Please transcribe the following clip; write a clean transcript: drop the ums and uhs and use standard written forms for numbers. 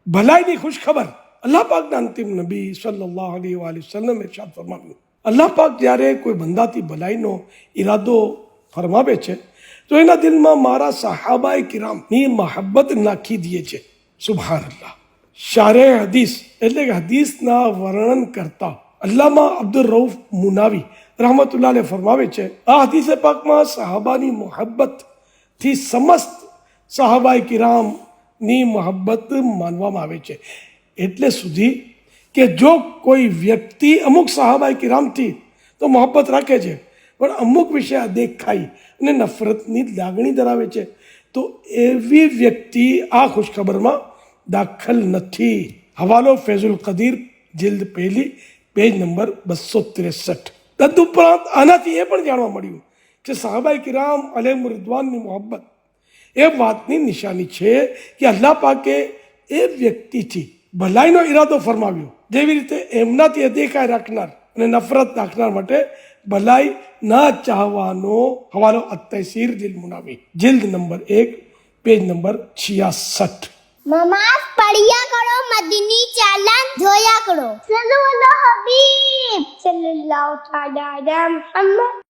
ભલાઈની ખુશ ખબર અલ્લાહ પાકના અંતિમ નબી સલ્લલ્લાહુ અલૈહિ વસલ્લમ ઇરશાદ ફરમાવ્યું, અલ્લાહ પાક જ્યારે કોઈ બંદાથી ભલાઈનો ઈરાદો ફરમાવે છે તો એના દિલમાં મારા સહાબાએ કિરામની મહબ્બત નાખી દે છે. સુબહાનલ્લાહ. શારે હદીસ એટલે કે હદીસના વર્ણન કરતા અલ્લામા અબ્દુર રઉફ મુનાવી રહમતુલ્લાહ અલૈહ ફરમાવે છે, આ હદીસે પાકમાં સહાબાની મોહબ્બતથી સમસ્ત સહાબાએ કિરામની મોહબ્બત માનવામાં આવે છે. એટલે સુધી કે જો કોઈ વ્યક્તિ અમુક સહાબાએ કિરામથી તો મોહબ્બત રાખે છે પણ અમુક વિશે અદેખાઈ અને નફરતની લાગણી ધરાવે છે તો એવી વ્યક્તિ આ ખુશખબરમાં દાખલ નથી. હવાલો ફૈઝુલ કદીર જિલ્દ પહેલી પેજ નંબર 263. તદુપરાંત આનાથી એ પણ જાણવા મળ્યું કે સહાબાએ કિરામ અલૈહિમ રિદવાનની મોહબ્બત એ વાતની નિશાની છે કે અલ્લાહ પાકે એ વ્યક્તિથી ભલાઈનો ઈરાદો ફરમાવ્યો જેવી રીતે એમનાથી અદેખાઈ રાખનાર અને નફરત રાખનાર માટે ભલાઈ ના ચાહવાનો. હવાલો અત-તયસીર દિલ મુનાવી જિલ્દ નંબર 1 પેજ નંબર 66. नमाज पढ़िया करो, मदनी चालन धोया करो. सल्लल्लाहु हबीब सल्लल्लाहु तआला अलैहि मुहम्मद.